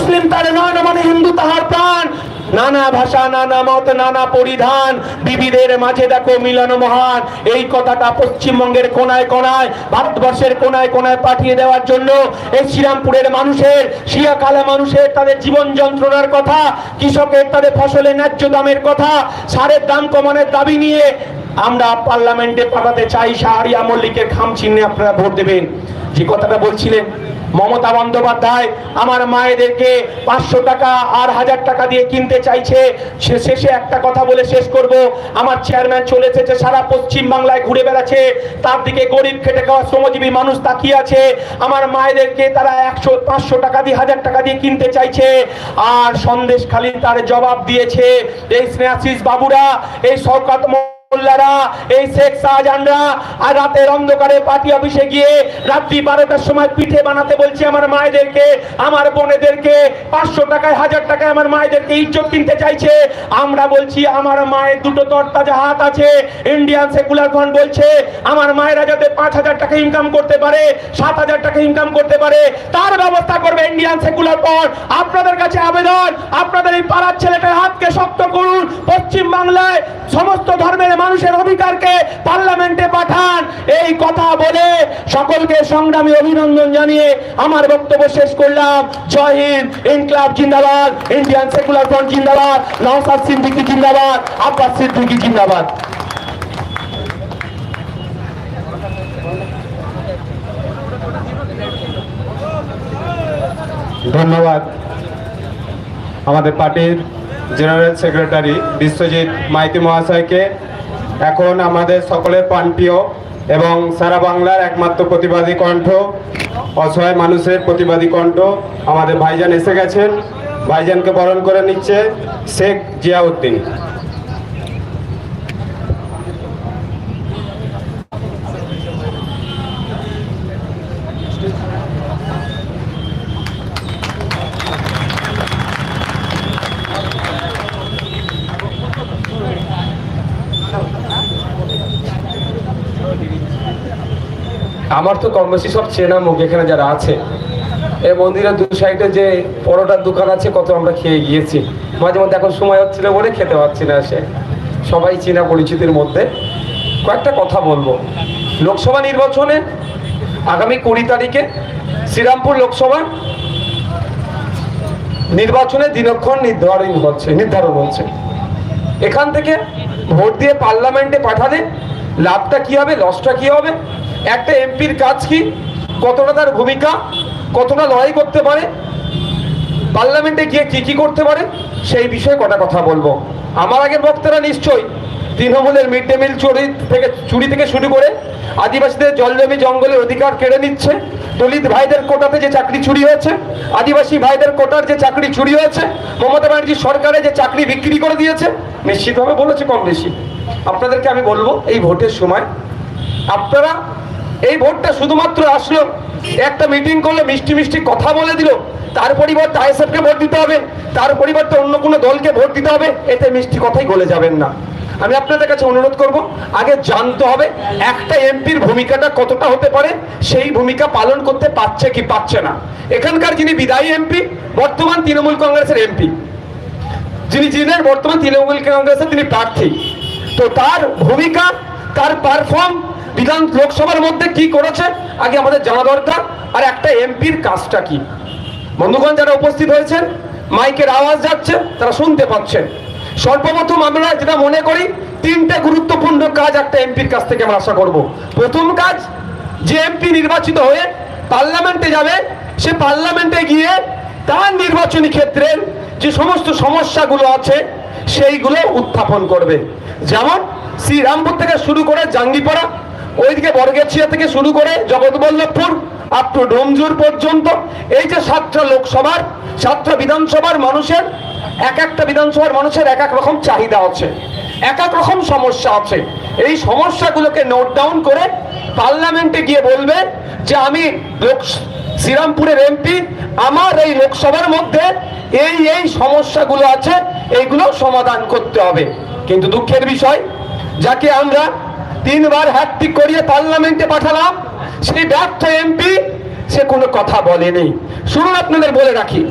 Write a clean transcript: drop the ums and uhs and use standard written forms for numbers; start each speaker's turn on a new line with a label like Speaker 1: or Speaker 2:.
Speaker 1: মুসলিম তার নয় মানে হিন্দু তাহার প্রাণ। নানা ভাষা, নানা মত, নানা পরিধান, বিবিধের মাঝে দেখো মিলন মহান। এই কথাটা পশ্চিমবঙ্গের কোনায় কোনায়, ভারতবর্ষের কোনায় কোনায় পাঠিয়ে দেওয়ার জন্য এই শ্রীরামপুরের মানুষের, শিয়া কালা মানুষের তাদের জীবন যন্ত্রণার কথা, কৃষকের তাদের ফসলের ন্যায্য দামের কথা, সারের দাম কমানোর দাবি নিয়ে আমরা পার্লামেন্টে পাঠাতে চাই। শাহরিয়া মল্লিকের খাম চিহ্নে আপনারা ভোট দেবেন। যে কথাটা বলছিলেন মমতা বন্দ্যোপাধ্যায় আমার মায়েদেরকে 500 টাকা আর 1000 টাকা দিয়ে কিনতে চাইছে। শেষে একটা কথা বলে শেষ করব, আমার চেয়ারম্যান চলে এসেছে, সারা পশ্চিম বাংলায় ঘুরে বেড়াচ্ছে, তার দিকে গরিব খেটে খাওয়া শ্রমজীবী মানুষ তাকিয়ে আছে। আমার মায়েদেরকে তারা 500 টাকা দিয়ে 1000 টাকা দিয়ে কিনতে চাইছে। আর সন্দেশখালী তার জবাব দিয়েছে এই স্নেহাশিস বাবুরা, এই শওকত মোল্লারা, এই শেখ শাহজাহানরা আর রাতের অন্ধকারে পার্টি অফিসে গিয়ে রাত্রি 12টার সময় পিঠে বানাতে বলছে আমার মায়েদেরকে, আমার বোনেদেরকে। 500 টাকায় 1000 টাকায় আমার মায়েদেরকে ইজ্জত কিনতে চাইছে। আমরা বলছি আমার মায়ের দুটো তরতাজা হাত আছে। ইন্ডিয়ান সেকুলার ফ্রন্ট বলছে আমার মায়েরা যাতে 5000 টাকা ইনকাম করতে পারে, 7000 টাকা ইনকাম করতে পারে, তার ব্যবস্থা করবে ইন্ডিয়ান সেকুলার ফ্রন্ট। আপনাদের কাছে আবেদন, আপনাদের এই পাড়ার ছেলেটার হাতকে শক্ত করুন। পশ্চিম বাংলায় সমস্ত ধর্মের মানুষের অধিকারকে পার্লামেন্টে পাঠান। এই কথা বলে সকলকে সংগ্রামী অভিনন্দন জানিয়ে আমার বক্তব্য শেষ করলাম। জয় হিন্দ, ইনকলাব জিন্দাবাদ, ইন্ডিয়ান সেকুলার ফ্রন্ট জিন্দাবাদ, নওশাদ সিদ্দিকী জিন্দাবাদ, আব্বাস সিদ্দিকী জিন্দাবাদ।
Speaker 2: ধন্যবাদ আমাদের পার্টির জেনারেল সেক্রেটারি বিশ্বজিৎ মাইতি মহাশয়কে। এখন আমাদের সকলের প্রাণপ্রিয় এবং সারা বাংলার একমাত্র প্রতিবাদী কণ্ঠ, অসহায় মানুষের প্রতিবাদী কণ্ঠ আমাদের ভাইজান এসে গেছেন। ভাইজানকে বরণ করে নিচ্ছে শেখ জিয়াউদ্দিন।
Speaker 3: আমার তো কম বেশি সব চেনা মুখ এখানে যারা আছে। এই মন্দিরের দু সাইডে যে পরোটার দোকান আছে, কত আমরা খেয়ে গিয়েছি। মাঝে মধ্যে এখন সময় হচ্ছিল বলে খেতে পাচ্ছি না। সে সবাই চেনা পরিচিতির মধ্যে কয়েকটা কথা বলবো। লোকসভা নির্বাচনে আগামী 20 তারিখে শ্রীরামপুর লোকসভা নির্বাচনে দিনক্ষণ নির্ধারণ হচ্ছে। এখান থেকে ভোট দিয়ে পার্লামেন্টে পাঠালে লাভটা কি হবে, লসটা কি হবে, একটা এমপির কাজ কি, কতটা তার ভূমিকা, কতটা লড়াই করতে পারে, পার্লামেন্টে গিয়ে কি কি করতে পারে, সেই বিষয়ে কটা কথা বলবো। আমার আগের বক্তারা নিশ্চয়ই তৃণমূলের মিড ডে মিল চুরি থেকে শুরু করে আদিবাসীদের জলজমি জঙ্গলের অধিকার কেড়ে নিচ্ছে, দলিত ভাইদের কোটাতে যে চাকরি চুরি হয়েছে, আদিবাসী ভাইদের কোটার যে চাকরি চুরি হয়েছে, মমতা ব্যানার্জি সরকারে যে চাকরি বিক্রি করে দিয়েছে, নিশ্চিতভাবে বলেছে কম বেশি। আপনাদেরকে আমি বলবো এই ভোটের সময় আপনারা এই ভোটটা শুধুমাত্র আসলো, একটা মিটিং করলে মিষ্টি মিষ্টি কথা বলে দিল, তার পরিবর্তে আইএসএফকে ভোট দিতে হবে, তার পরিবর্তে অন্য কোনো দলকে ভোট দিতে হবে, এতে মিষ্টি কথাই গলে যাবেন না। আমি আপনাদের কাছে অনুরোধ করব, আগে জানতে হবে একটা এমপির ভূমিকাটা কতটা হতে পারে, সেই ভূমিকা পালন করতে পারছে কি পারছে না। এখানকার যিনি বিদায়ী এমপি, বর্তমান তৃণমূল কংগ্রেসের এমপি, যিনি বর্তমান তৃণমূল কংগ্রেসের তিনি প্রার্থী, তো তার ভূমিকা, তার পারফর্ম লোকসভার মধ্যে কি করেছে আগে আমাদের জানা দরকার। আর একটা এমপির কাজটা কি। বন্ধুগণ যারা উপস্থিত হয়েছেন, মাইকের আওয়াজ যাচ্ছে, তারা শুনতে পাচ্ছেন। সর্বপ্রথম আমরা যেটা মনে করি, 3টে গুরুত্বপূর্ণ কাজ একটা এমপির কাছ থেকে আমরা আশা করব। প্রথম কাজ, যে এমপি নির্বাচিত হয়ে পার্লামেন্টে যাবে, সে পার্লামেন্টে গিয়ে তার নির্বাচনী ক্ষেত্রের যে সমস্ত সমস্যাগুলো আছে সেইগুলো উত্থাপন করবে। যেমন শ্রীরামপুর থেকে শুরু করে জাঙ্গিপাড়া, ওইদিকে বরগেছিয়া থেকে শুরু করে জগৎবল্লভপুর আপ টু ডোমজুর পর্যন্ত, এই যে 7টা লোকসভার 7টা বিধানসভার মানুষের, একটা বিধানসভার মানুষের এক এক রকম চাহিদা আছে, এক এক রকম সমস্যা আছে। এই সমস্যাগুলোকে নোট ডাউন করে পার্লামেন্টে গিয়ে বলবে যে আমি শ্রীরামপুরের এমপি, আমার এই লোকসভার মধ্যে এই সমস্যাগুলো আছে, এইগুলো সমাধান করতে হবে। কিন্তু দুঃখের বিষয়, যাকে আমরা 3 বার হ্যাট্রিক করিয়ে পার্লামেন্টে পাঠালাম, সেই ব্যর্থ এমপি সে কোনো কথা বলেনি। শুনুন, আপনাদের বলে রাখি,